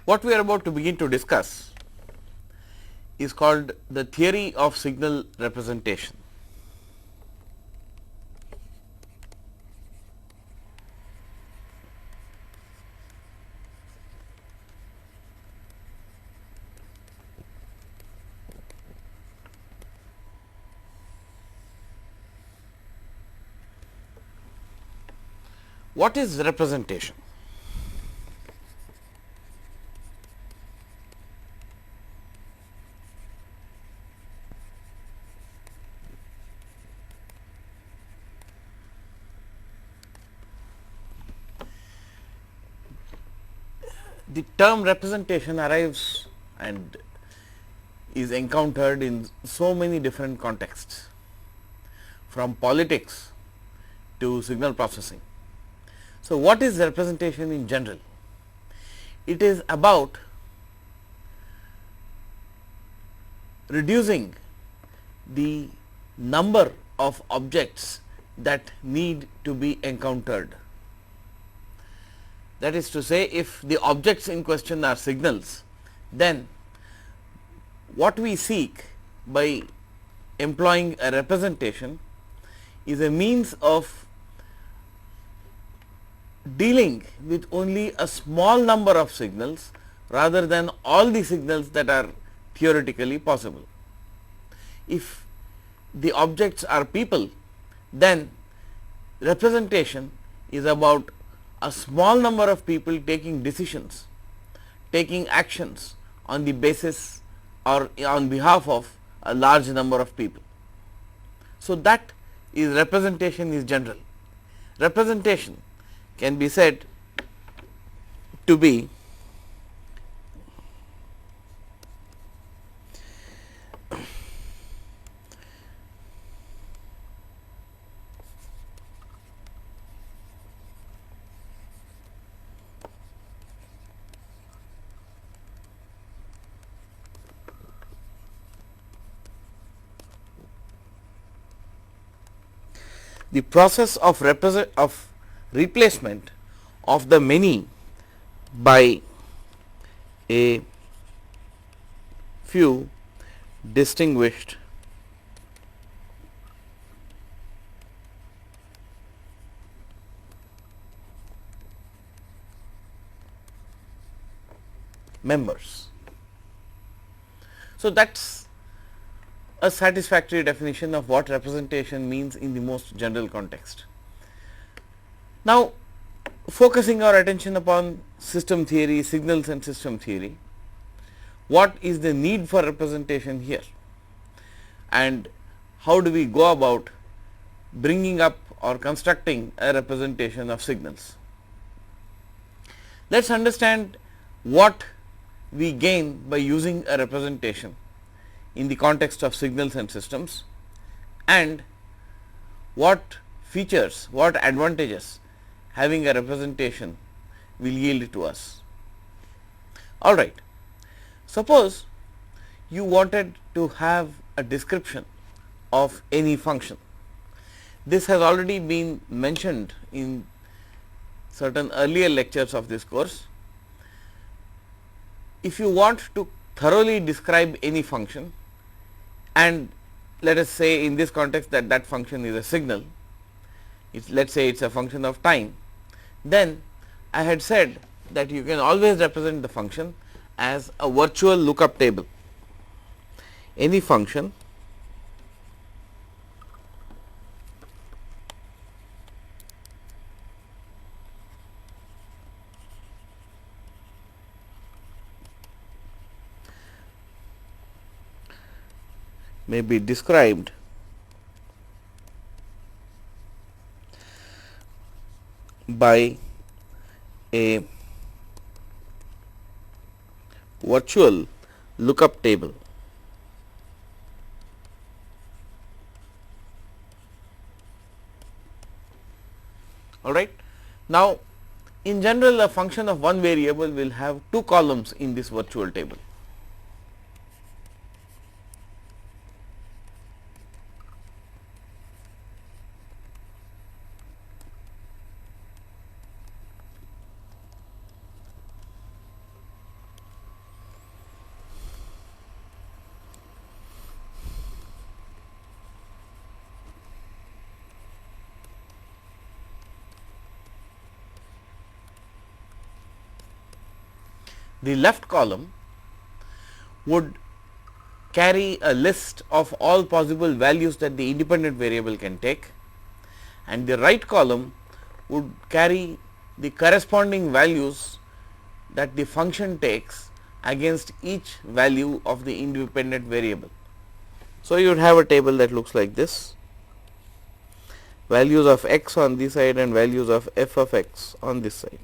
What we are about to begin to discuss is called the theory of signal representation. What is representation? The term representation arrives and is encountered in so many different contexts, from politics to signal processing. So, what is representation in general? It is about reducing the number of objects that need to be encountered. That is to say, if the objects in question are signals, then what we seek by employing a representation is a means of dealing with only a small number of signals rather than all the signals that are theoretically possible. If the objects are people, then representation is about a small number of people taking decisions, taking actions on the basis or on behalf of a large number of people. So, that is representation is general. Representation can be said to be the process of replacement of the many by a few distinguished members. So, that is a satisfactory definition of what representation means in the most general context. Now, focusing our attention upon system theory, signals and system theory, what is the need for representation here, and how do we go about bringing up or constructing a representation of signals? Let us understand what we gain by using a representation in the context of signals and systems, and what features, what advantages having a representation will yield to us. All right. Suppose you wanted to have a description of any function. This has already been mentioned in certain earlier lectures of this course. If you want to thoroughly describe any function, and let us say in this context that that function is a signal, let us say it is a function of time, then I had said that you can always represent the function as a virtual lookup table. Any function may be described by a virtual lookup table. All right. Now, in general, a function of one variable will have two columns in this virtual table. The left column would carry a list of all possible values that the independent variable can take, and the right column would carry the corresponding values that the function takes against each value of the independent variable. So, you would have a table that looks like this: values of x on this side and values of f of x on this side.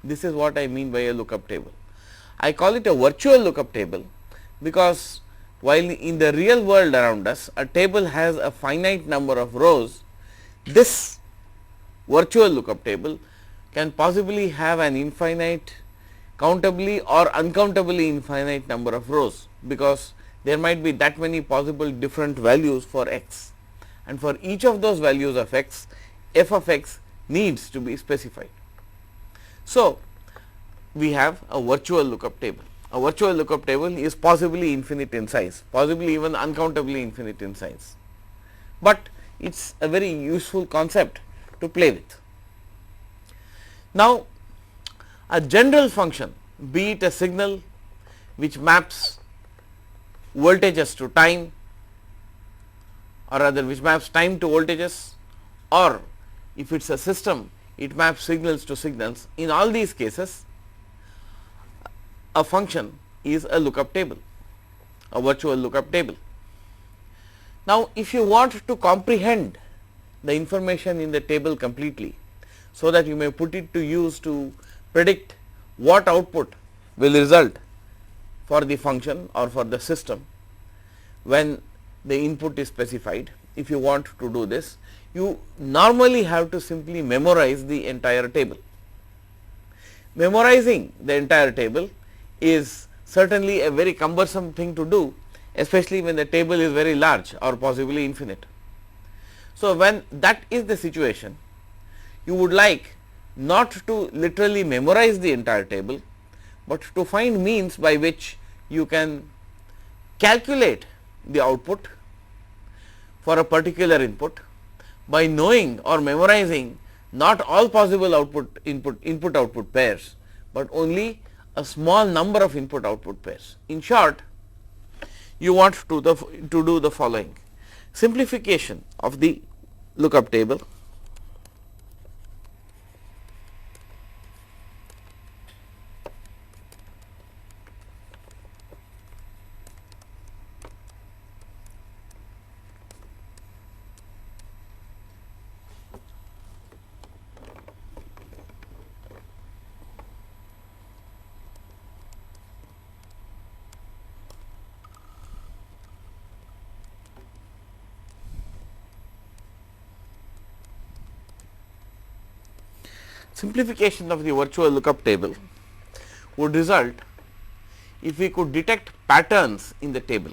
This is what I mean by a lookup table. I call it a virtual lookup table because while in the real world around us a table has a finite number of rows, this virtual lookup table can possibly have an infinite, countably or uncountably infinite number of rows, because there might be that many possible different values for x, and for each of those values of x, f of x needs to be specified. So, we have a virtual lookup table. A virtual lookup table is possibly infinite in size, possibly even uncountably infinite in size, but it is a very useful concept to play with. Now, a general function, be it a signal which maps voltages to time, or rather which maps time to voltages, or if it is a system it maps signals to signals, in all these cases a function is a lookup table, a virtual lookup table. Now, if you want to comprehend the information in the table completely, so that you may put it to use to predict what output will result for the function or for the system when the input is specified, if you want to do this, you normally have to simply memorize the entire table. Memorizing the entire table is certainly a very cumbersome thing to do, especially when the table is very large or possibly infinite. So, when that is the situation, you would like not to literally memorize the entire table, but to find means by which you can calculate the output for a particular input by knowing or memorizing not all possible input output pairs, but only a small number of input output pairs. In short, you want to do the following: simplification of the lookup table. Simplification of the virtual lookup table would result if we could detect patterns in the table.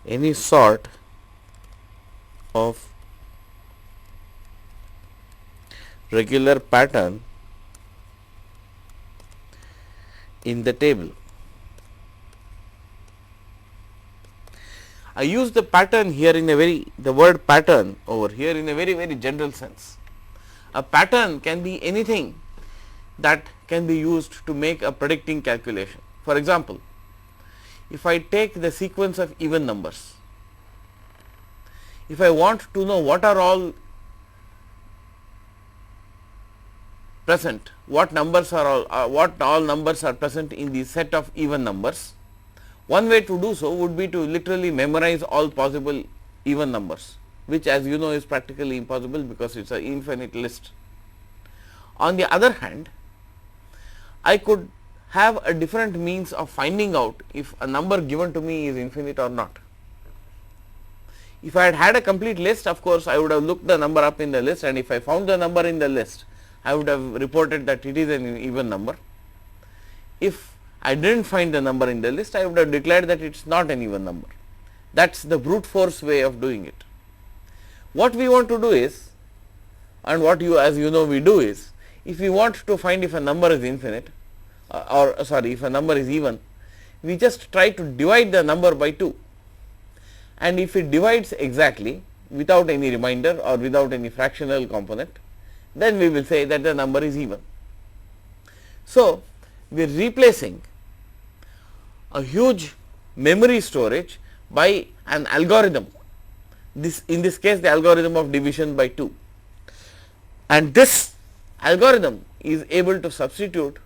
Any sort of regular pattern in the table. I use the pattern here in a the word pattern over here in a very general sense. A pattern can be anything that can be used to make a predicting calculation. For example, if I take the sequence of even numbers, if I want to know what are all present, what all numbers are present in the set of even numbers, one way to do so would be to literally memorize all possible even numbers, which as you know is practically impossible because it is an infinite list. On the other hand, I could have a different means of finding out if a number given to me is infinite or not. If I had had a complete list, of course, I would have looked the number up in the list, and if I found the number in the list, I would have reported that it is an even number. If I did not find the number in the list, I would have declared that it is not an even number. That is the brute force way of doing it. What we want to do is, and what as you know we do is, if we want to find if a number is infinite or sorry, if a number is even, we just try to divide the number by 2, and if it divides exactly without any remainder or without any fractional component, then we will say that the number is even. So, we are replacing a huge memory storage by an algorithm, in this case the algorithm of division by 2, and this algorithm is able to substitute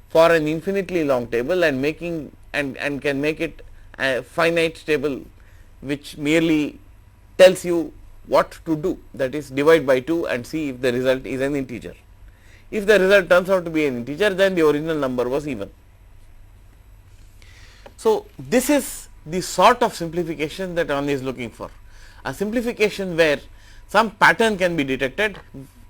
for an infinitely long table and making and can make it a finite table which merely tells you what to do, that is divide by 2 and see if the result is an integer. If the result turns out to be an integer, then the original number was even. So, this is the sort of simplification that one is looking for, a simplification where some pattern can be detected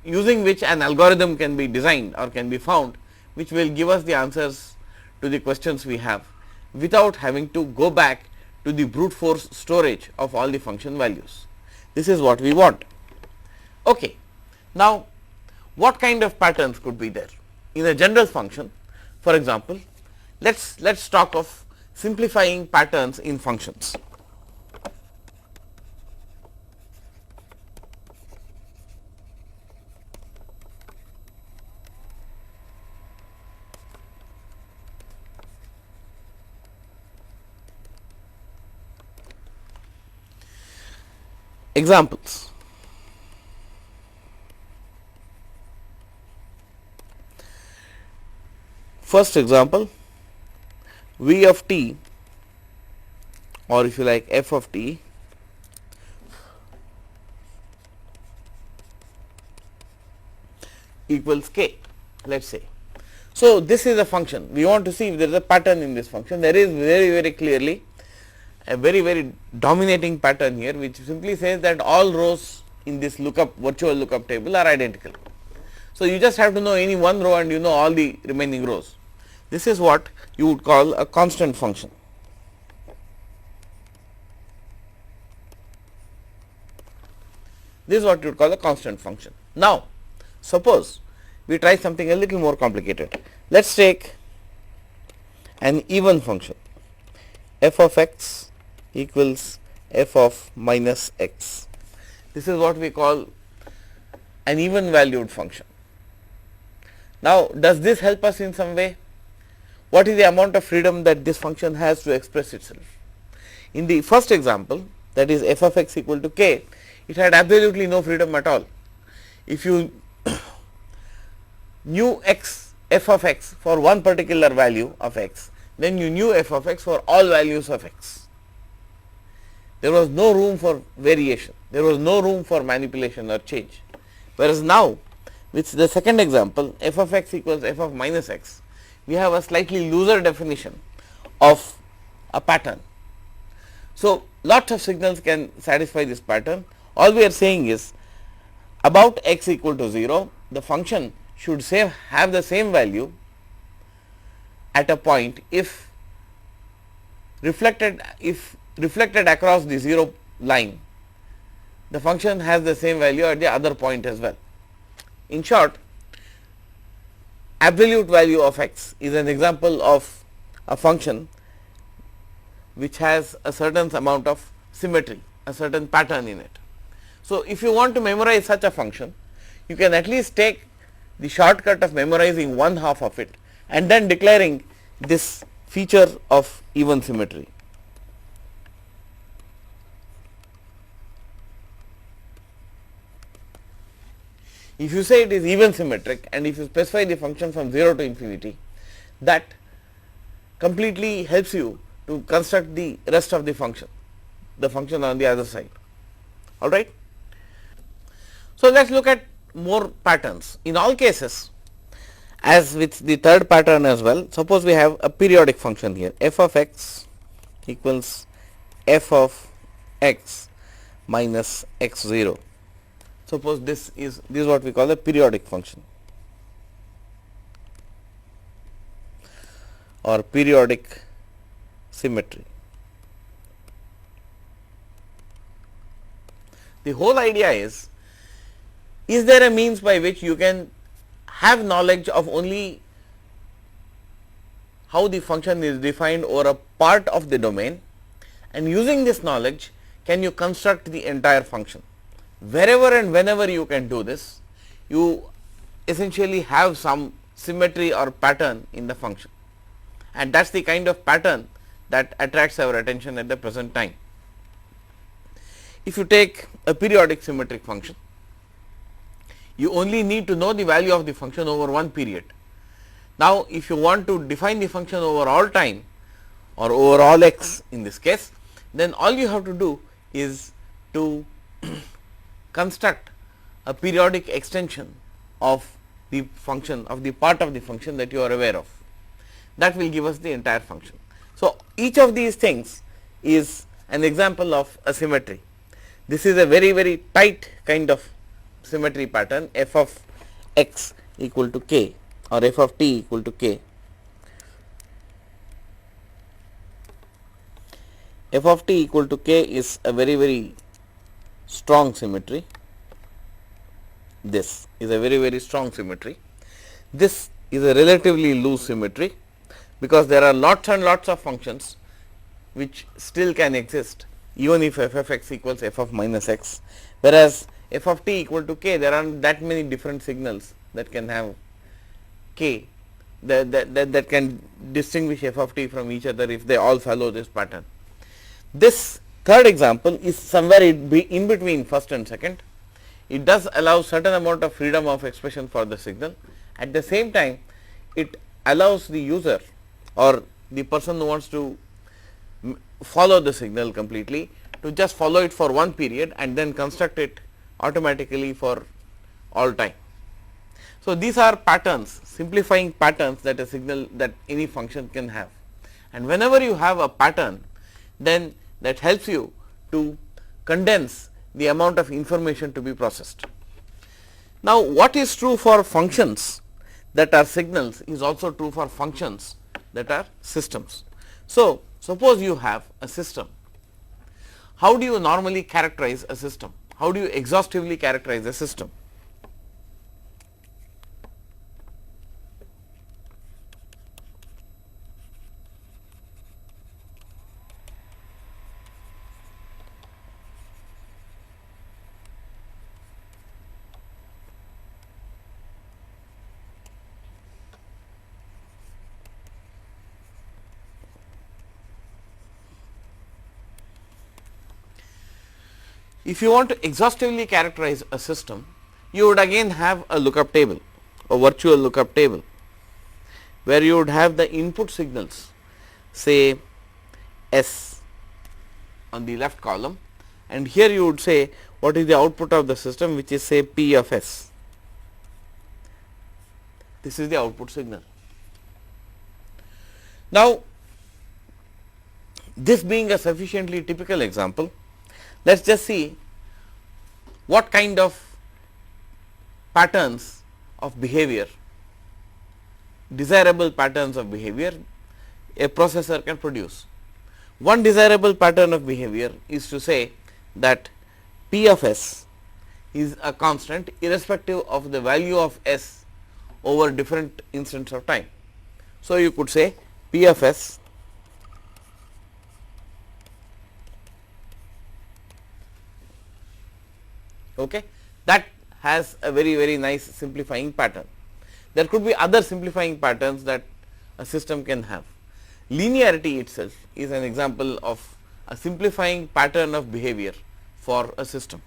using which an algorithm can be designed or can be found, which will give us the answers to the questions we have without having to go back to the brute force storage of all the function values. This is what we want. Okay. Now, what kind of patterns could be there in a general function? For example, let's talk of simplifying patterns in functions. Examples. First example, v of t, or if you like f of t, equals k, let us say. So, this is a function, we want to see if there is a pattern in this function. There is very clearly a very dominating pattern here, which simply says that all rows in this virtual lookup table are identical. So, you just have to know any one row and you know all the remaining rows. This is what you would call a constant function. This is what you would call a constant function. Now, suppose we try something a little more complicated. Let us take an even function, f of x equals f of minus x. This is what we call an even valued function. Now, does this help us in some way? What is the amount of freedom that this function has to express itself? In the first example, that is f of x equal to k, it had absolutely no freedom at all. If you knew f of x for one particular value of x, then you knew f of x for all values of x. There was no room for variation, there was no room for manipulation or change. Whereas now, with the second example, f of x equals f of minus x, we have a slightly looser definition of a pattern. So, lots of signals can satisfy this pattern. All we are saying is, about x equal to 0, the function should have the same value at a point if reflected across the 0 line, the function has the same value at the other point as well. In short, absolute value of x is an example of a function which has a certain amount of symmetry, a certain pattern in it. So, if you want to memorize such a function, you can at least take the shortcut of memorizing one half of it and then declaring this feature of even symmetry. If you say it is even symmetric and if you specify the function from 0 to infinity, that completely helps you to construct the rest of the function on the other side. All right. So, let us look at more patterns. In all cases, as with the third pattern as well, suppose we have a periodic function here, f of x equals f of x minus x 0. Suppose this is what we call a periodic function or periodic symmetry. The whole idea is there a means by which you can have knowledge of only how the function is defined over a part of the domain, and using this knowledge can you construct the entire function. Wherever and whenever you can do this, you essentially have some symmetry or pattern in the function, and that is the kind of pattern that attracts our attention at the present time. If you take a periodic symmetric function, you only need to know the value of the function over one period. Now, if you want to define the function over all time or over all x in this case, then all you have to do is to construct a periodic extension of the function, of the part of the function that you are aware of. That will give us the entire function. So, each of these things is an example of a symmetry. This is a very, very tight kind of symmetry pattern, f of x equal to k or f of t equal to k. F of t equal to k is a very, very strong symmetry. This is a very, very strong symmetry. This is a relatively loose symmetry, because there are lots and lots of functions which still can exist even if f of x equals f of minus x, whereas f of t equal to k, there aren't that many different signals that can have k that can distinguish f of t from each other if they all follow this pattern. This third example is somewhere in between first and second. It does allow certain amount of freedom of expression for the signal. At the same time, it allows the user or the person who wants to follow the signal completely to just follow it for one period and then construct it automatically for all time. So, these are patterns, simplifying patterns that a signal, that any function can have, and whenever you have a pattern, then that helps you to condense the amount of information to be processed. Now, what is true for functions that are signals is also true for functions that are systems. So, suppose you have a system. How do you normally characterize a system? How do you exhaustively characterize a system? If you want to exhaustively characterize a system, you would again have a lookup table, a virtual lookup table, where you would have the input signals, say S on the left column, and here you would say what is the output of the system, which is say P of S. This is the output signal. Now, this being a sufficiently typical example, let us just see what kind of patterns of behavior, desirable patterns of behavior a processor can produce. One desirable pattern of behavior is to say that P of S is a constant irrespective of the value of S over different instants of time. So, you could say P of S that has a very, very nice simplifying pattern. There could be other simplifying patterns that a system can have. Linearity itself is an example of a simplifying pattern of behavior for a system.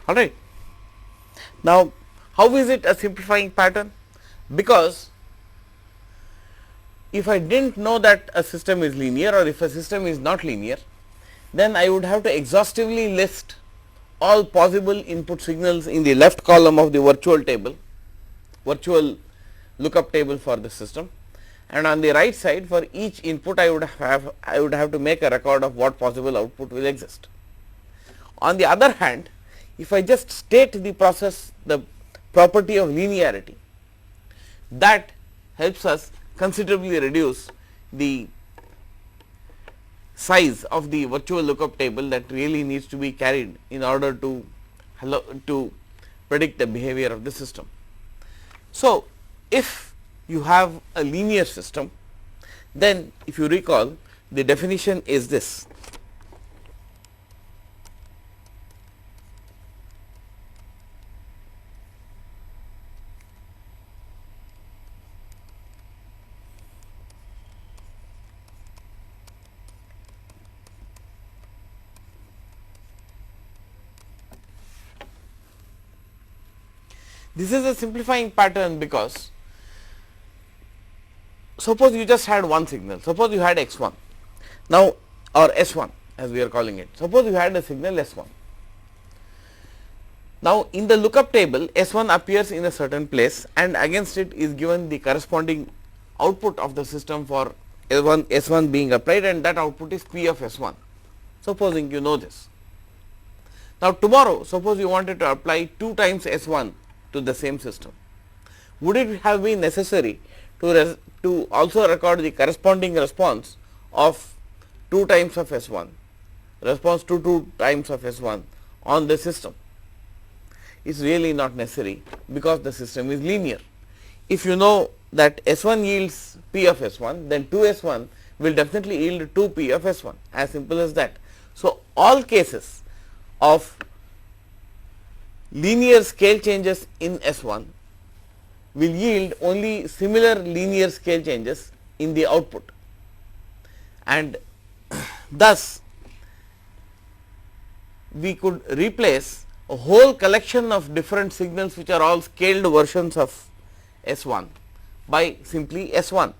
all right. Now, how is it a simplifying pattern? Because if I didn't know that a system is linear, or if a system is not linear, then I would have to exhaustively list all possible input signals in the left column of the virtual lookup table for the system, and on the right side for each input I would have to make a record of what possible output will exist. On the other hand, if I just state the property of linearity, that helps us considerably reduce the size of the virtual lookup table that really needs to be carried in order to predict the behavior of the system. So, if you have a linear system, then if you recall, the definition is this. This is a simplifying pattern because suppose you just had one signal, suppose you had x1 now, or s1 as we are calling it. Suppose you had a signal s1. Now, in the lookup table, s1 appears in a certain place and against it is given the corresponding output of the system for s1 being applied, and that output is p of s1, supposing you know this. Now, tomorrow suppose you wanted to apply 2 times s1 to the same system. Would it have been necessary to also record the corresponding response of 2 times of s1, response to 2 times of s1 on the system? It is really not necessary because the system is linear. If you know that s1 yields p of s1, then 2 s1 will definitely yield 2 p of s1, as simple as that. So, all cases of linear scale changes in S1 will yield only similar linear scale changes in the output, and thus we could replace a whole collection of different signals which are all scaled versions of S1 by simply S1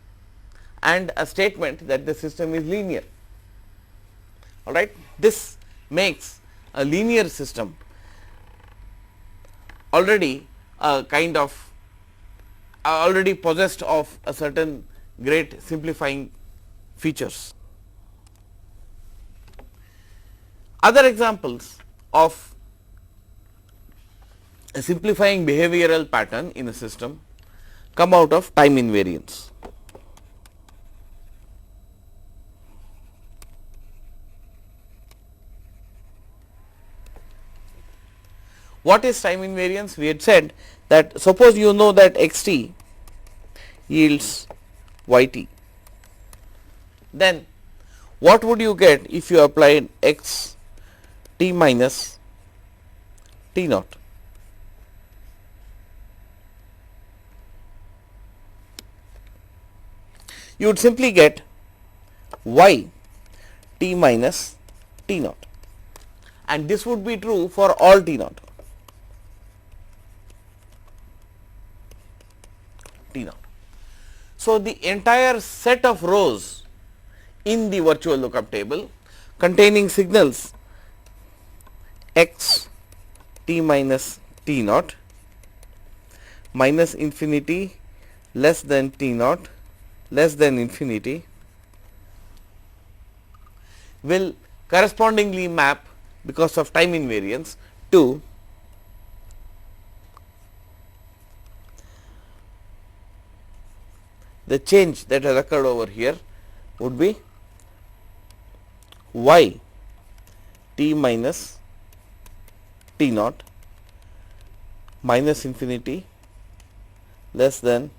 and a statement that the system is linear. All right. This makes a linear system already a kind of already possessed of a certain great simplifying features. Other examples of a simplifying behavioral pattern in a system come out of time invariance. What is time invariance? We had said that suppose you know that x t yields y t, then what would you get if you applied x t minus t naught? You would simply get y t minus t naught, and this would be true for all t naught. So, the entire set of rows in the virtual lookup table containing signals x t minus t naught, minus infinity, less than t naught, less than infinity will correspondingly map, because of time invariance, to the change that has occurred over here would be y t minus t naught minus infinity less than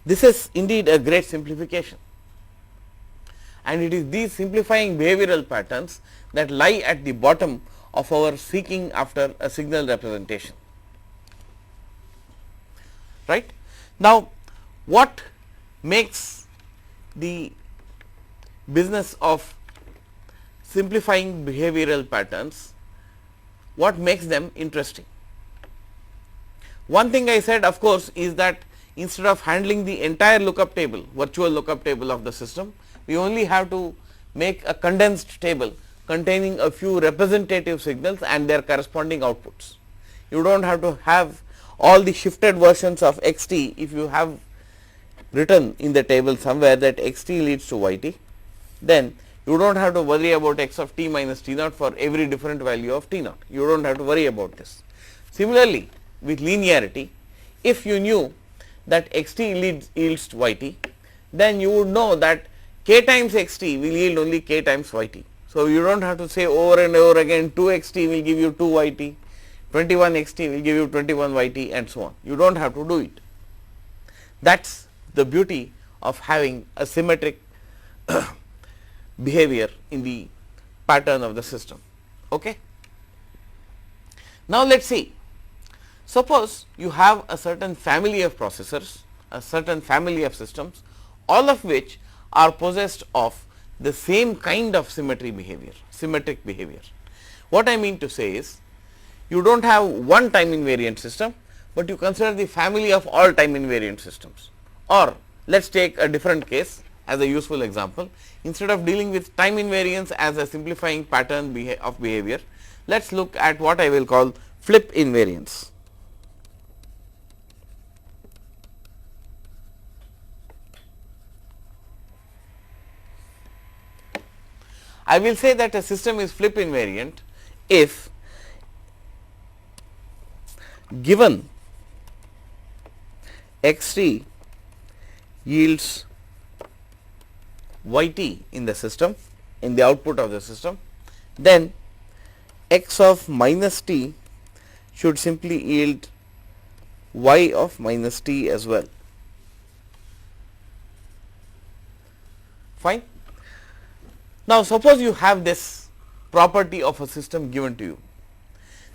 this is indeed a great simplification. And it is these simplifying behavioral patterns that lie at the bottom of our seeking after a signal representation. right. Now, what makes the business of simplifying behavioral patterns, what makes them interesting? One thing I said, of course, is that instead of handling the entire lookup table, virtual lookup table of the system, we only have to make a condensed table containing a few representative signals and their corresponding outputs. You do not have to have all the shifted versions of x t if you have written in the table somewhere that x t leads to y t, then you do not have to worry about x of t minus t naught for every different value of t naught. You do not have to worry about this. Similarly, with linearity, if you knew that x t yields y t, then you would know that k times x t will yield only k times y t. So, you do not have to say over and over again 2 x t will give you 2 y t, 21 x t will give you 21 y t, and so on. You do not have to do it. That is the beauty of having a symmetric behavior in the pattern of the system. Okay. Now, let us see, suppose you have a certain family of processors, a certain family of systems, all of which are possessed of the same kind of symmetric behavior. What I mean to say is, you do not have one time invariant system, but you consider the family of all time invariant systems. Or let us take a different case as a useful example. Instead of dealing with time invariance as a simplifying pattern of behavior, let us look at what I will call flip invariance. I will say that a system is flip invariant if given x t yields y t in the system, in the output of the system, then x of minus t should simply yield y of minus t as well. Fine. Now, suppose you have this property of a system given to you,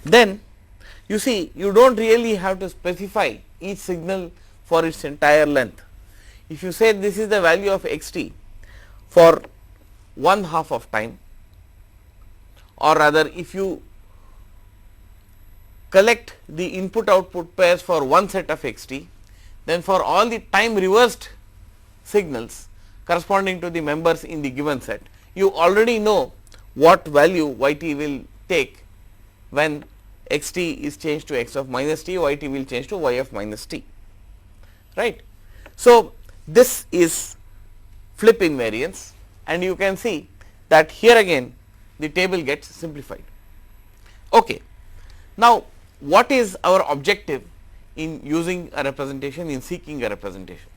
then you see you do not really have to specify each signal for its entire length. If you say this is the value of x t for 1/2 of time, or rather if you collect the input output pairs for one set of x t, then for all the time reversed signals corresponding to the members in the given set, you already know what value y t will take when x t is changed to x of minus t, y t will change to y of minus t, right. So, this is flip invariance, and you can see that here again the table gets simplified. Okay. Now, what is our objective in using a representation, in seeking a representation?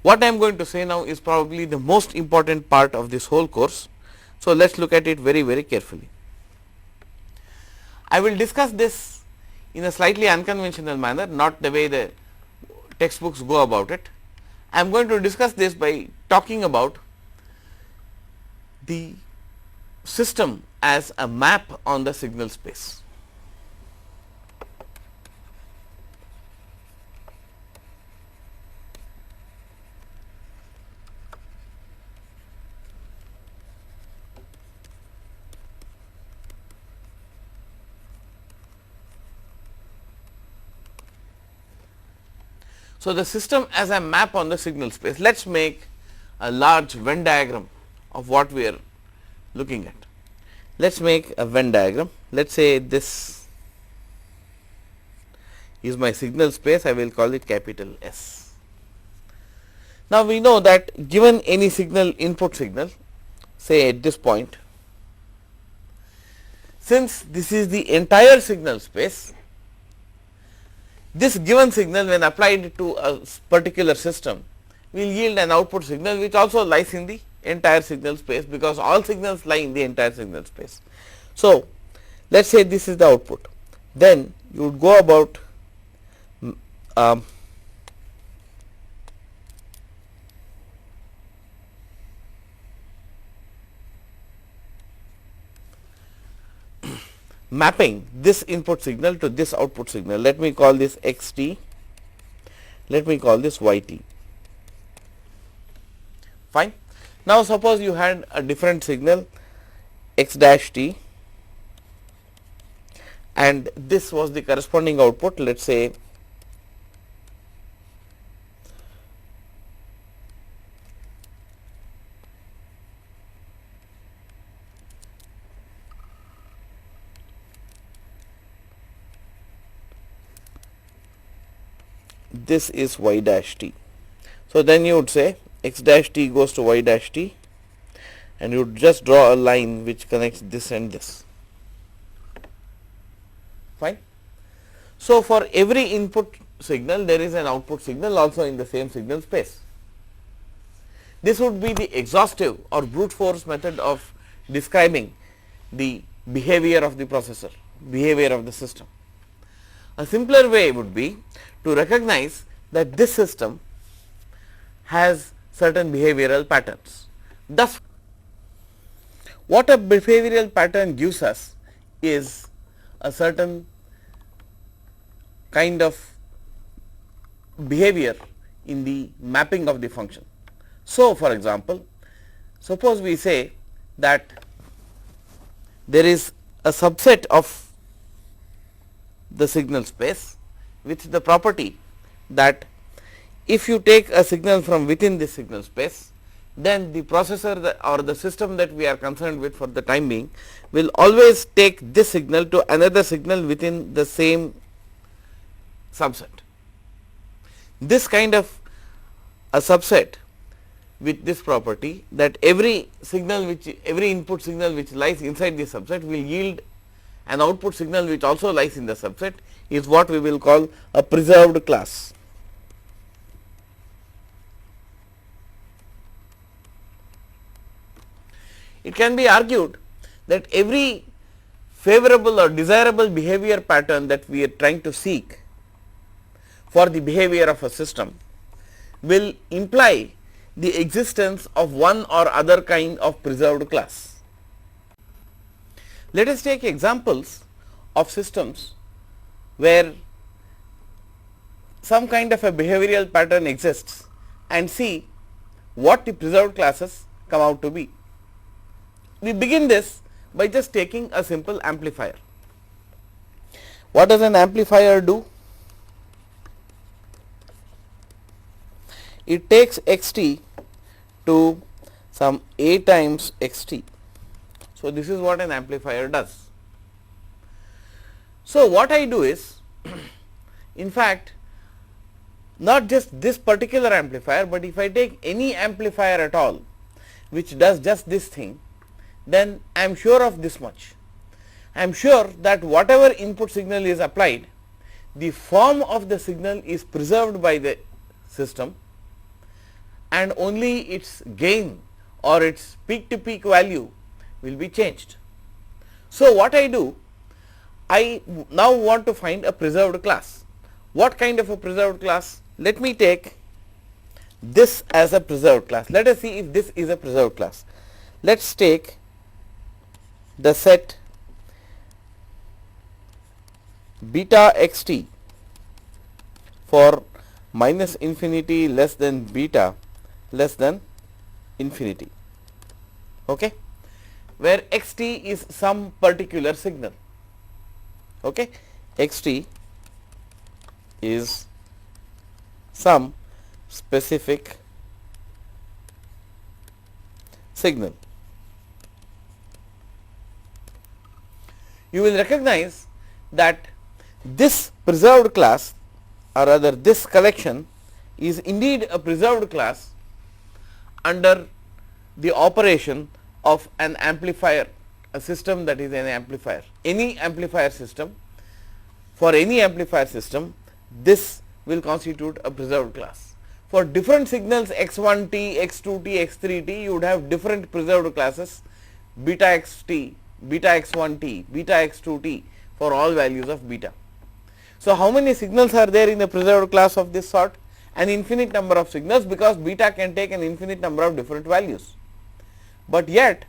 What I am going to say now is probably the most important part of this whole course. So, let us look at it very, very carefully. I will discuss this in a slightly unconventional manner, not the way the textbooks go about it. I am going to discuss this by talking about the system as a map on the signal space. So, the system as a map on the signal space. Let us make a large Venn diagram of what we are looking at. Let us make a Venn diagram. Let us say this is my signal space, I will call it capital S. Now, we know that given any signal, input signal, say at this point, since this is the entire signal space, this given signal when applied to a particular system will yield an output signal which also lies in the entire signal space, because all signals lie in the entire signal space. So, let us say this is the output, then you would go about mapping this input signal to this output signal. Let me call this x t let me call this yt. Fine. Now suppose you had a different signal x dash t, and this was the corresponding output, let us say this is y dash t. So then you would say x dash t goes to y dash t, and you would just draw a line which connects this and this. Fine. So for every input signal there is an output signal also in the same signal space. This would be the exhaustive or brute force method of describing the behavior of the processor, behavior of the system. A simpler way would be to recognize that this system has certain behavioral patterns. Thus, what a behavioral pattern gives us is a certain kind of behavior in the mapping of the function. So, for example, suppose we say that there is a subset of the signal space with the property that if you take a signal from within this signal space, then the processor or the system that we are concerned with for the time being will always take this signal to another signal within the same subset. This kind of a subset with this property that every input signal which lies inside this subset will yield an output signal which also lies in the subset is what we will call a preserved class. It can be argued that every favorable or desirable behavior pattern that we are trying to seek for the behavior of a system will imply the existence of one or other kind of preserved class. Let us take examples of systems where some kind of a behavioral pattern exists and see what the preserved classes come out to be. We begin this by just taking a simple amplifier. What does an amplifier do? It takes xt to some a times xt. So, this is what an amplifier does. So, what I do is in fact not just this particular amplifier, but if I take any amplifier at all which does just this thing, then I am sure of this much. I am sure that whatever input signal is applied, the form of the signal is preserved by the system and only its gain or its peak to peak value will be changed. So, what I do, I now want to find a preserved class. What kind of a preserved class? Let me take this as a preserved class. Let us see if this is a preserved class. Let us take the set beta xt for minus infinity less than beta less than infinity, okay, where xt is some particular signal, okay, xt is some specific signal. You will recognize that this preserved class, or rather this collection, is indeed a preserved class under the operation of an amplifier, a system that is an amplifier. Any amplifier system, for any amplifier system, this will constitute a preserved class. For different signals x1t, x2t, x3t, you would have different preserved classes, beta xt, beta x1t, beta x2t for all values of beta. So, how many signals are there in the preserved class of this sort? An infinite number of signals, because beta can take an infinite number of different values. But yet,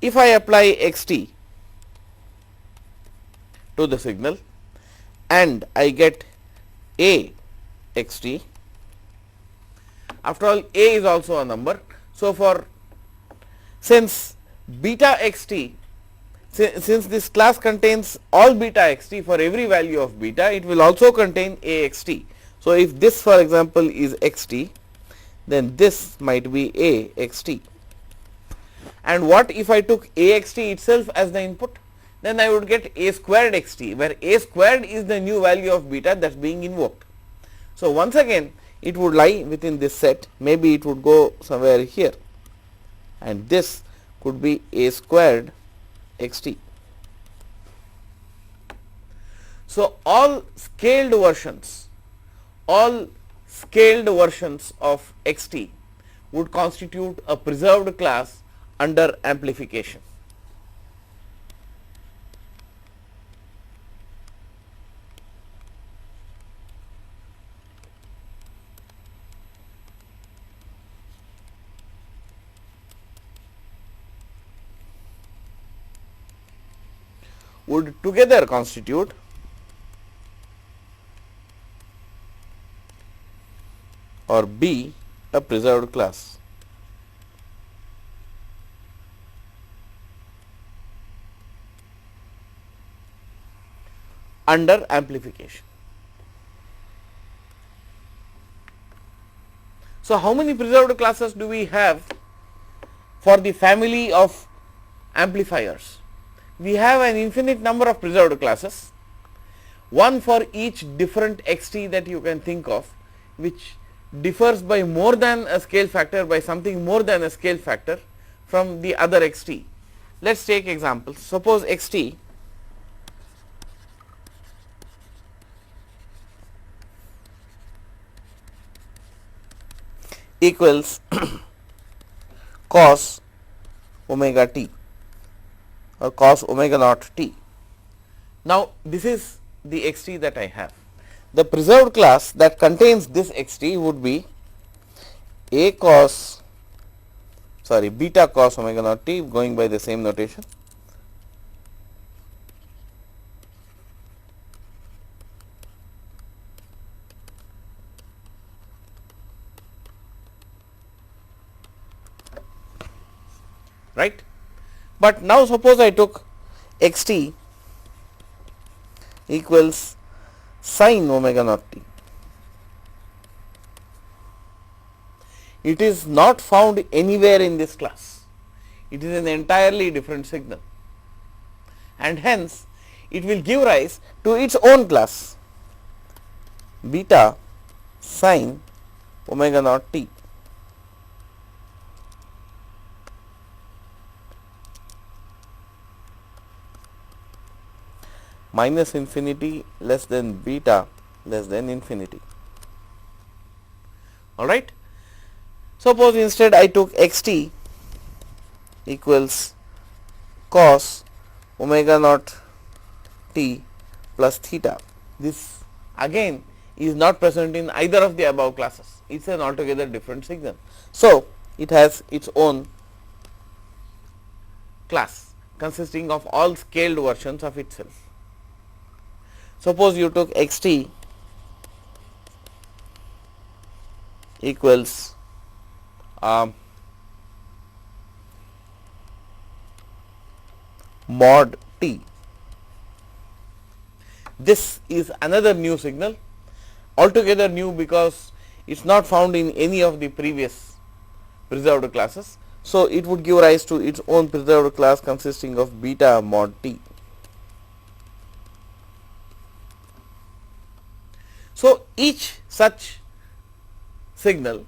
if I apply xt to the signal and I get a xt, After all, a is also a number. So, for since beta x t, since this class contains all beta x t for every value of beta, it will also contain a x t. So, if this for example is x t, then this might be a x t. And what if I took a x t itself as the input? Then I would get a squared x t, where a squared is the new value of beta that is being invoked. So, once again it would lie within this set, maybe it would go somewhere here, and this could be a squared x t. So, all scaled versions of x t would constitute a preserved class under amplification. Would together constitute or be a preserved class. Under amplification. So, how many preserved classes do we have for the family of amplifiers? We have an infinite number of preserved classes, one for each different x t that you can think of, which differs by more than a scale factor, by something more than a scale factor from the other x t. Let us take examples. Suppose x t equals cos omega t or cos omega naught t. Now, this is the x t that I have. The preserved class that contains this x t would be beta cos omega naught t, going by the same notation, right. But now suppose I took x t equals sin omega naught t. It is not found anywhere in this class. It is an entirely different signal, and hence it will give rise to its own class, beta sin omega naught t. Minus infinity less than beta less than infinity. All right. Suppose instead I took x t equals cos omega naught t plus theta. This again is not present in either of the above classes. It is an altogether different signal. So, it has its own class consisting of all scaled versions of itself. Suppose you took x t equals mod t. This is another new signal, altogether new because it is not found in any of the previous preserved classes. So, it would give rise to its own preserved class consisting of beta mod t. So, each such signal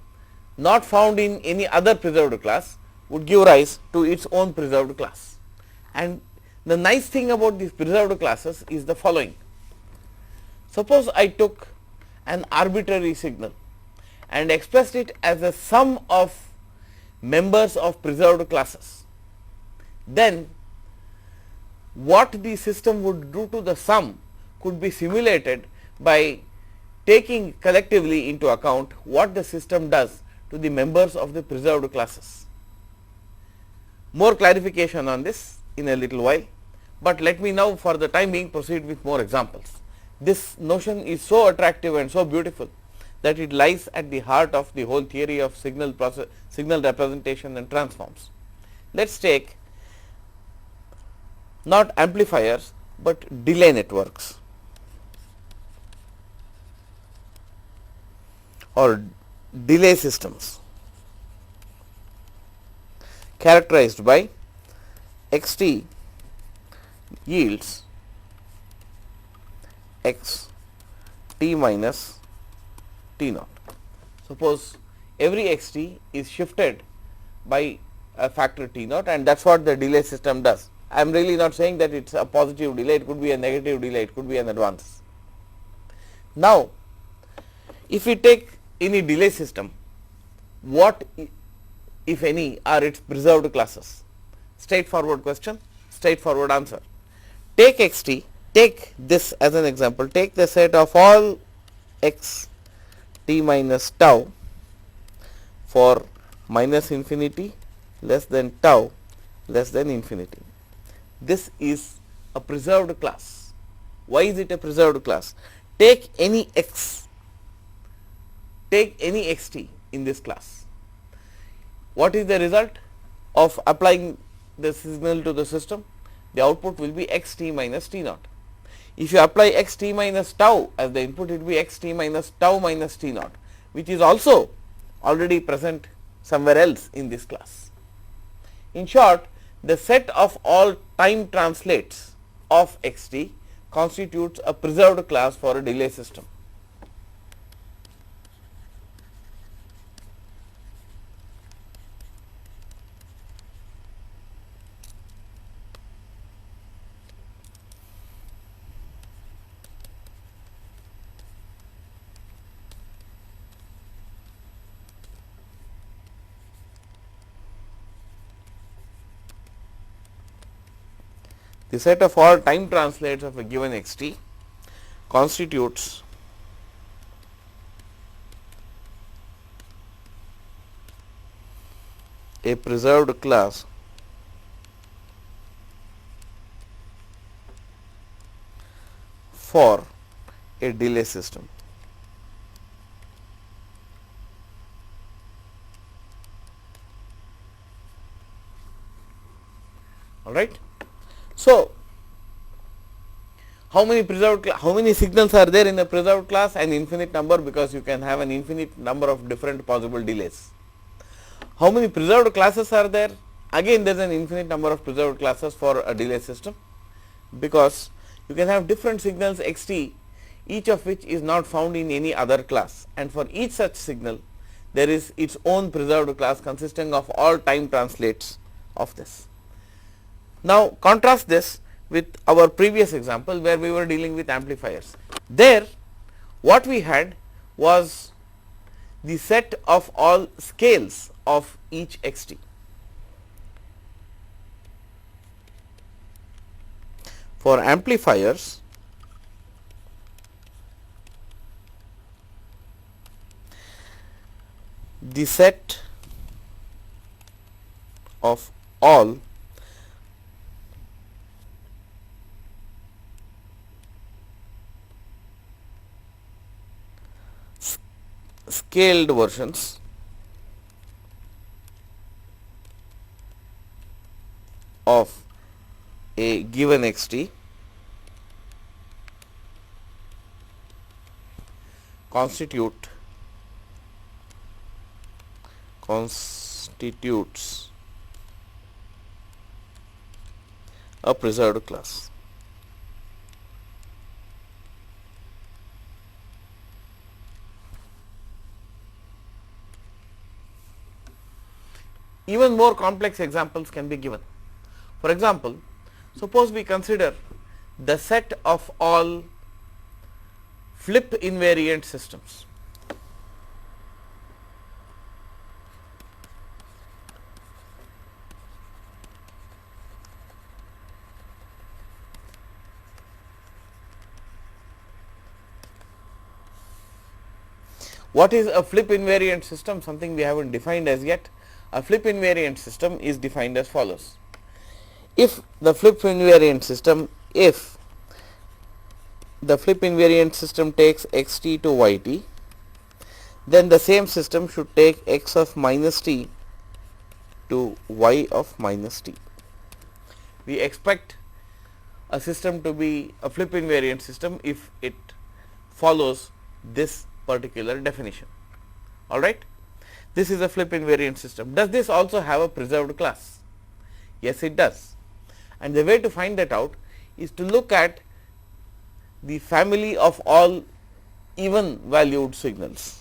not found in any other preserved class would give rise to its own preserved class. And the nice thing about these preserved classes is the following. Suppose I took an arbitrary signal and expressed it as a sum of members of preserved classes, then what the system would do to the sum could be simulated by taking collectively into account what the system does to the members of the preserved classes. More clarification on this in a little while, but let me now for the time being proceed with more examples. This notion is so attractive and so beautiful that it lies at the heart of the whole theory of signal representation and transforms. Let us take not amplifiers, but delay networks or delay systems characterized by xt yields x t minus t naught. Suppose every xt is shifted by a factor t naught, and that is what the delay system does. I am really not saying that it is a positive delay, it could be a negative delay, it could be an advance. Now, if we take any delay system, what if any are its preserved classes? Straightforward question, straightforward answer. Take xt, take this as an example, take the set of all x t minus tau for minus infinity less than tau less than infinity. This is a preserved class. Why is it a preserved class? Take any x, take any xt in this class. What is the result of applying the signal to the system? The output will be x t minus t naught. If you apply x t minus tau as the input, it will be x t minus tau minus t naught, which is also already present somewhere else in this class. In short, the set of all time translates of xt constitutes a preserved class for a delay system. The set of all time translates of a given xt constitutes a preserved class for a delay system. All right. So, how many signals are there in a preserved class? An infinite number, because you can have an infinite number of different possible delays. How many preserved classes are there? Again, there is an infinite number of preserved classes for a delay system, because you can have different signals xt, each of which is not found in any other class, and for each such signal there is its own preserved class consisting of all time translates of this. Now, contrast this with our previous example where we were dealing with amplifiers. There what we had was the set of all scales of each xt. For amplifiers, the set of all scaled versions of a given xt constitutes a preserved class. Even more complex examples can be given. For example, suppose we consider the set of all flip invariant systems. What is a flip invariant system? Something we haven't defined as yet. A flip invariant system is defined as follows. If the flip invariant system takes xt to yt then the same system should take x of minus t to y of minus t. We expect a system to be a flip invariant system if it follows this particular definition. All right. This is a flip invariant system. Does this also have a preserved class? Yes, it does. And the way to find that out is to look at the family of all even valued signals.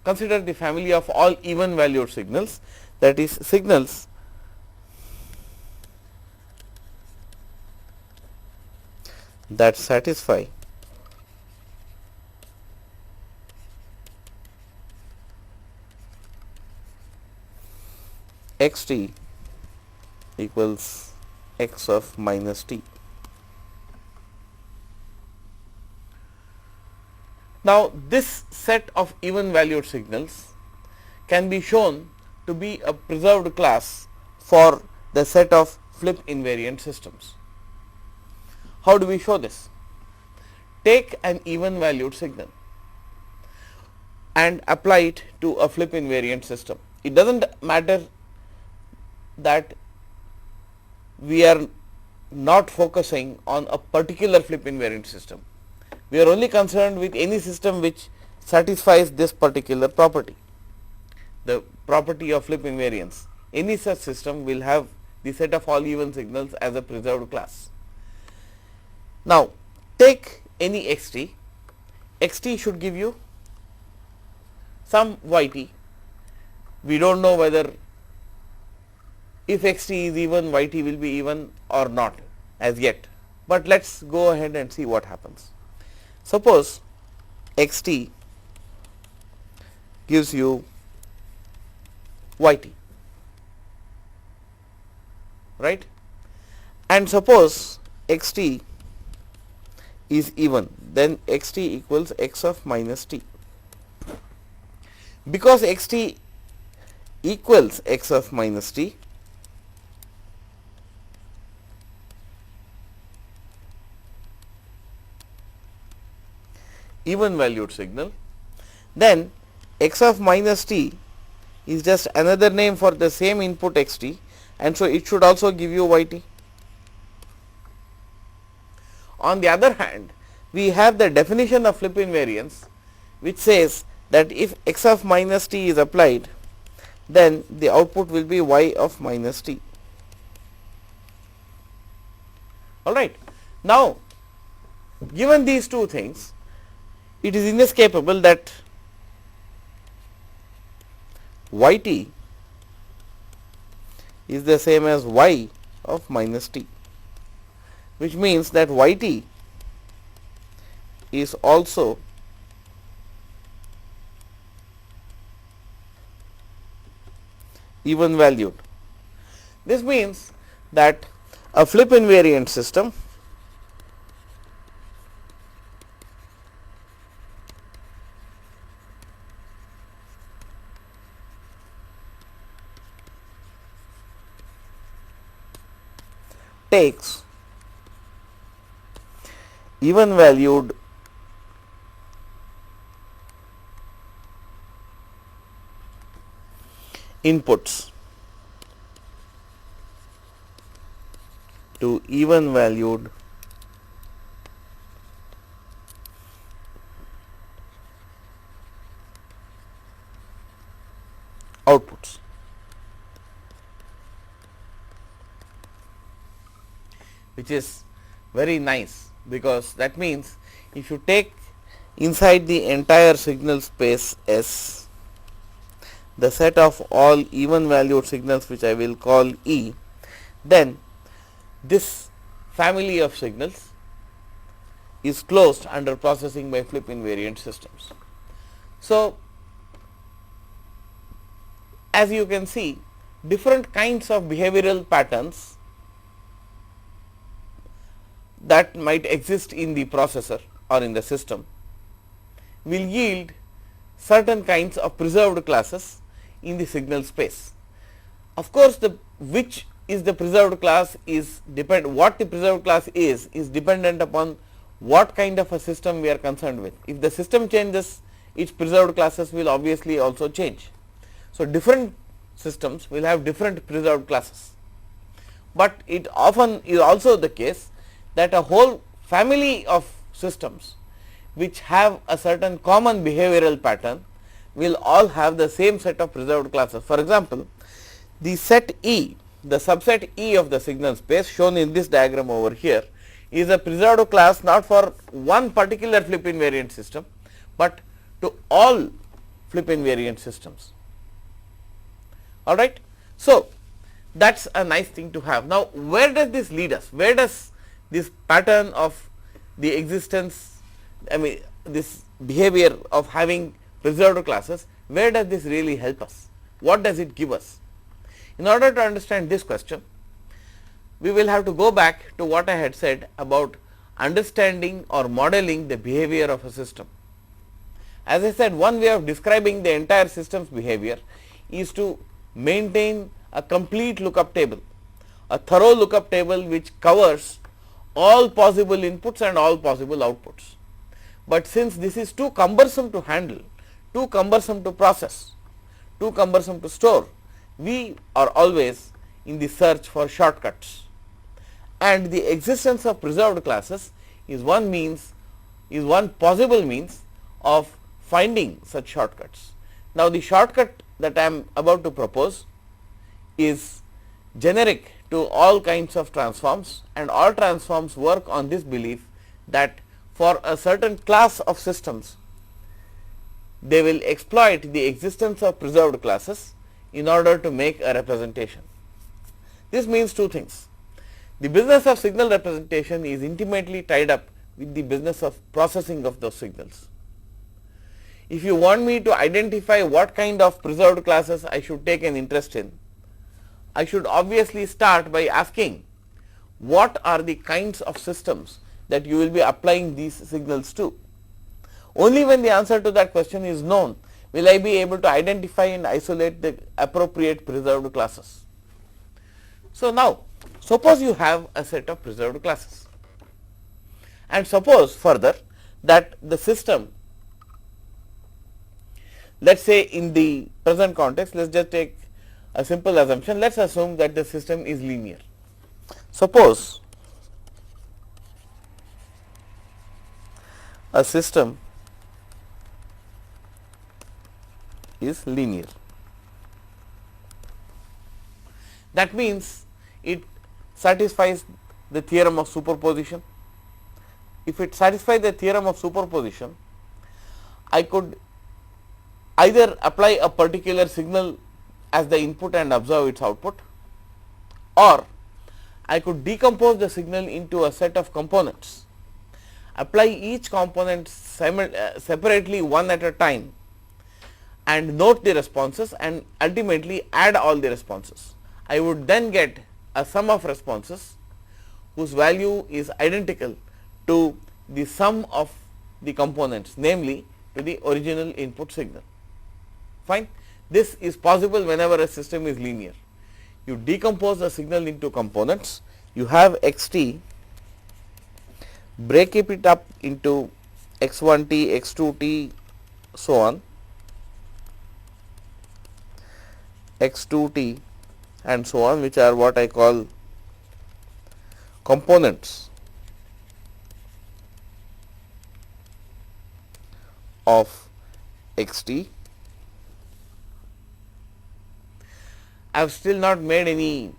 Consider the family of all even valued signals, that is signals that satisfy x t equals x of minus t. Now, this set of even valued signals can be shown to be a preserved class for the set of flip invariant systems. How do we show this? Take an even valued signal and apply it to a flip invariant system. It does not matter that we are not focusing on a particular flip invariant system. We are only concerned with any system which satisfies this particular property, the property of flip invariance. Any such system will have the set of all even signals as a preserved class. Now, take any xt, xt should give you some yt. We do not know whether if xt is even, yt will be even or not as yet, but let us go ahead and see what happens. Suppose xt gives you yt, right, and suppose xt is even, then xt equals x of minus t. Because xt equals x of minus t, even valued signal, then x of minus t is just another name for the same input xt, and so it should also give you yt. On the other hand, we have the definition of flip invariance which says that if x of minus t is applied, then the output will be y of minus t. All right. Now, given these two things, it is inescapable that yt is the same as y of minus t, which means that yt is also even valued. This means that a flip invariant system takes even valued inputs to even valued outputs. Which is very nice, because that means if you take inside the entire signal space S the set of all even valued signals which I will call E, then this family of signals is closed under processing by flip invariant systems. So, as you can see, different kinds of behavioral patterns that might exist in the processor or in the system will yield certain kinds of preserved classes in the signal space. Of course, the which is the preserved class is what the preserved class is dependent upon what kind of a system we are concerned with. If the system changes, its preserved classes will obviously also change. So, different systems will have different preserved classes, but it often is also the case that a whole family of systems which have a certain common behavioral pattern will all have the same set of preserved classes. For example, the set E, the subset E of the signal space shown in this diagram over here is a preserved class not for one particular flip invariant system, but to all flip invariant systems. All right. So, that is a nice thing to have. Now, where does this lead us? Where does this pattern of the existence, this behavior of having preserved classes, where does this really help us? What does it give us? In order to understand this question, we will have to go back to what I had said about understanding or modeling the behavior of a system. As I said, one way of describing the entire system's behavior is to maintain a complete lookup table, a thorough lookup table which covers all possible inputs and all possible outputs. But since this is too cumbersome to handle, too cumbersome to process, too cumbersome to store, we are always in the search for shortcuts, and the existence of preserved classes is one possible means of finding such shortcuts. Now, the shortcut that I am about to propose is generic to all kinds of transforms, and all transforms work on this belief that for a certain class of systems they will exploit the existence of preserved classes in order to make a representation. This means two things. The business of signal representation is intimately tied up with the business of processing of those signals. If you want me to identify what kind of preserved classes I should take an interest in, I should obviously start by asking what are the kinds of systems that you will be applying these signals to. Only when the answer to that question is known will I be able to identify and isolate the appropriate preserved classes. So, now suppose you have a set of preserved classes, and suppose further that the system, let us say in the present context, let us just take a simple assumption, let us assume that the system is linear. Suppose a system is linear. That means it satisfies the theorem of superposition. If it satisfies the theorem of superposition, I could either apply a particular signal as the input and observe its output, or I could decompose the signal into a set of components, apply each component separately one at a time and note the responses, and ultimately add all the responses. I would then get a sum of responses whose value is identical to the sum of the components, namely to the original input signal. Fine. This is possible whenever a system is linear. You decompose the signal into components, you have xt, break it up into x1t, x2t, so on, x2t and so on, which are what I call components of xt. I have still not made any,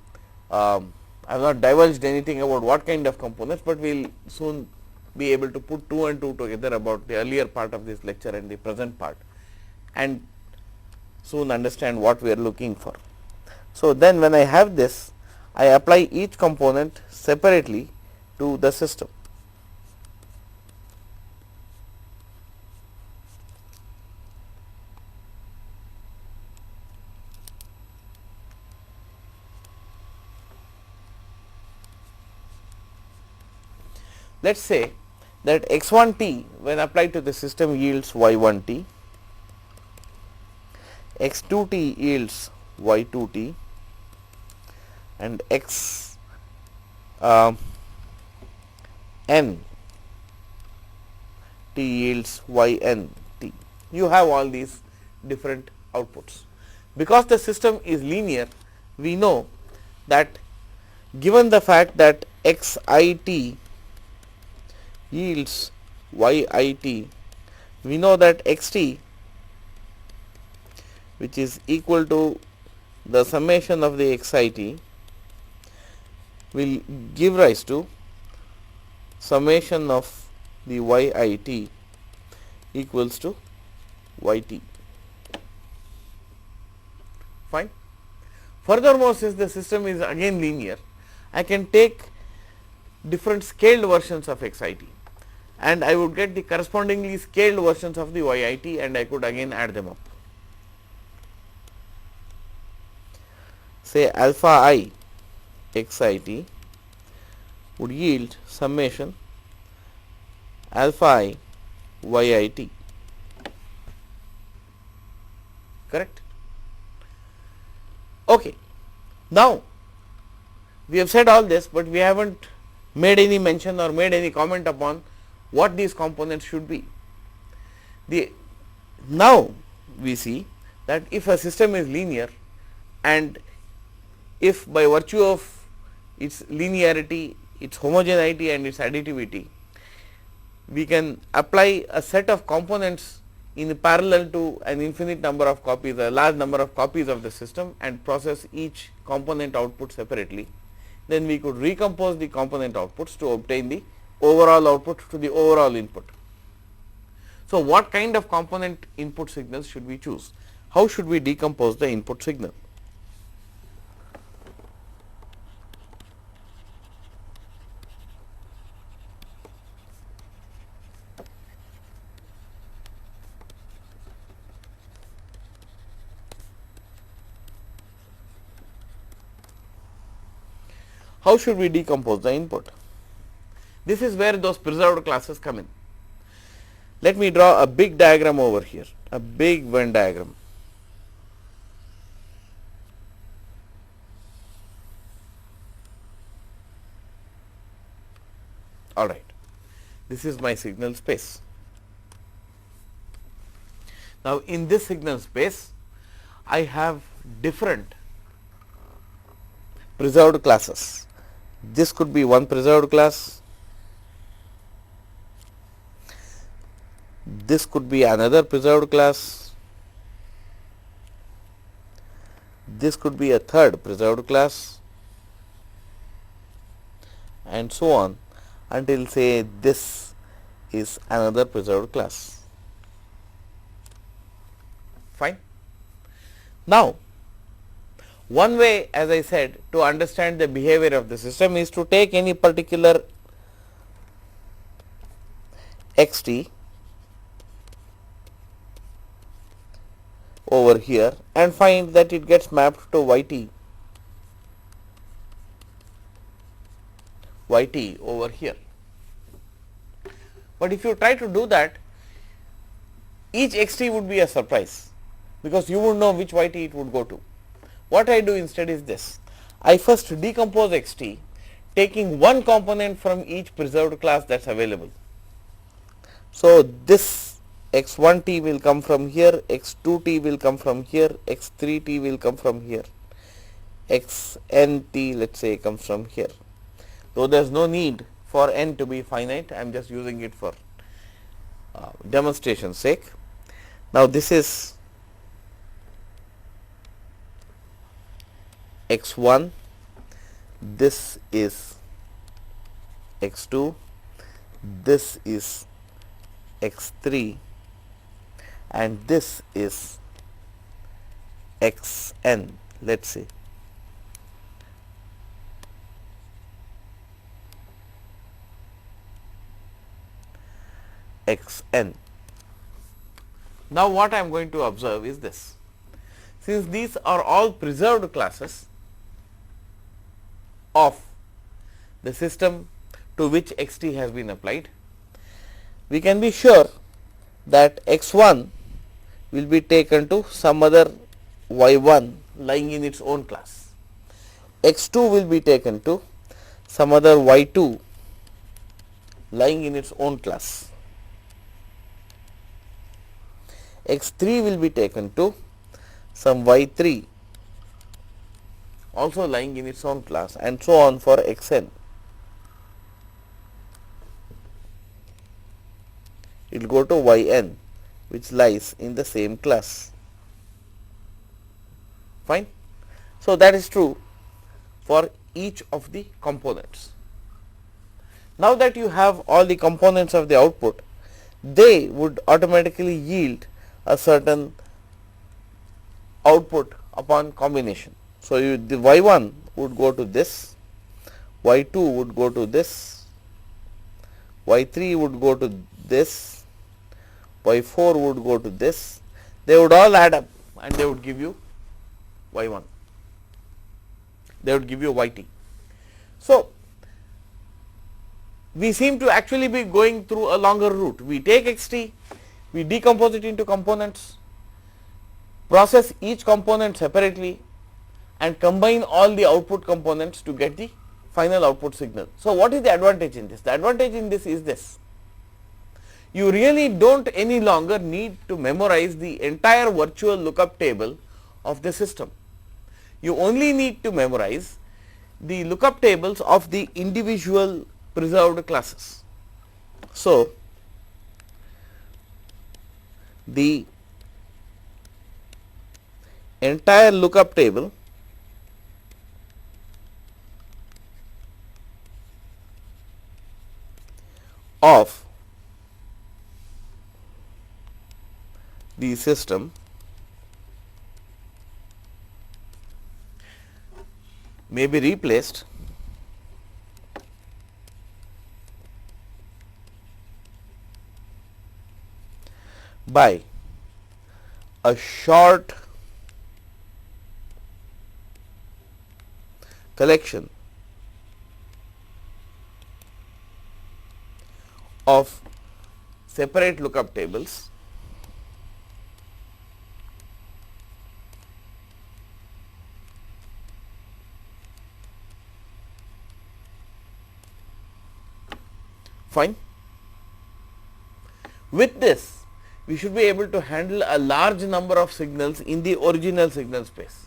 I have not divulged anything about what kind of components, but we will soon be able to put 2 and 2 together about the earlier part of this lecture and the present part, and soon understand what we are looking for. So, then when I have this, I apply each component separately to the system. Let us say that x1t when applied to the system yields y1t, x2t yields y2t, and x n t yields yn t. You have all these different outputs. Because the system is linear, we know that given the fact that xit yields yit, we know that xt, which is equal to the summation of the xit, will give rise to summation of the yit equals to yt. Fine. Furthermore, since the system is again linear, I can take different scaled versions of xit and I would get the correspondingly scaled versions of the yit, and I could again add them up. Say alpha I xit would yield summation alpha I yit. Correct? Okay. Now, we have said all this, but we haven't made any mention or made any comment upon what these components should be. Now, we see that if a system is linear, and if by virtue of its linearity, its homogeneity and its additivity, we can apply a set of components in parallel to an infinite number of copies, a large number of copies of the system, and process each component output separately, then we could recompose the component outputs to obtain the overall output to the overall input. So, what kind of component input signals should we choose? How should we decompose the input signal? How should we decompose the input? This is where those preserved classes come in. Let me draw a big diagram over here, a big Venn diagram. Alright, this is my signal space. Now, in this signal space, I have different preserved classes. This could be one preserved class, this could be another preserved class, this could be a third preserved class, and so on until say this is another preserved class. Fine. Now, one way, as I said, to understand the behavior of the system is to take any particular xt over here and find that it gets mapped to yt over here. But if you try to do that, each xt would be a surprise, because you would know which yt it would go to. What I do instead is this: I first decompose xt, taking one component from each preserved class that is available. So, this x1t will come from here, x2t will come from here, x3t will come from here, xnt let us say comes from here. Though there is no need for n to be finite, I am just using it for demonstration sake. Now, this is x1, this is x2, this is x3, and this is xn, let us say. xn. Now, what I am going to observe is this: since these are all preserved classes of the system to which xt has been applied, we can be sure that x1 will be taken to some other y1 lying in its own class, x2 will be taken to some other y2 lying in its own class, x3 will be taken to some y3 also lying in its own class, and so on for xn. It will go to yn which lies in the same class. Fine. So, that is true for each of the components. Now that you have all the components of the output, they would automatically yield a certain output upon combination. So, the y1 would go to this, y2 would go to this, y3 would go to this, y4 would go to this. They would all add up and they would give you y1, they would give you yt. So, we seem to actually be going through a longer route. We take xt, we decompose it into components, process each component separately and combine all the output components to get the final output signal. So, what is the advantage in this? The advantage in this is this: you really do not any longer need to memorize the entire virtual lookup table of the system. You only need to memorize the lookup tables of the individual preserved classes. So, the entire lookup table of the system may be replaced by a short collection of separate lookup tables fine. With this, we should be able to handle a large number of signals in the original signal space.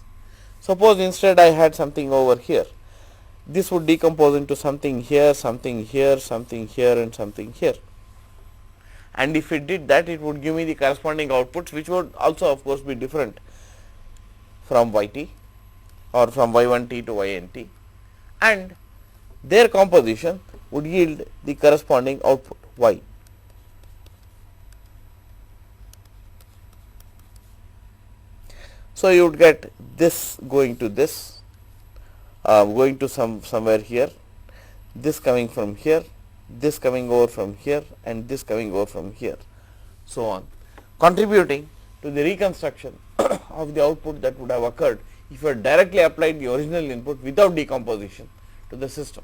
Suppose instead I had something over here, this would decompose into something here, something here, something here and something here. And if it did that, it would give me the corresponding outputs, which would also of course be different from yt or from y1t to ynt, and their composition would yield the corresponding output y. So, you would get this going to this, going to somewhere here, this coming from here, this coming over from here and this coming over from here, so on, contributing to the reconstruction of the output that would have occurred if you had directly applied the original input without decomposition to the system.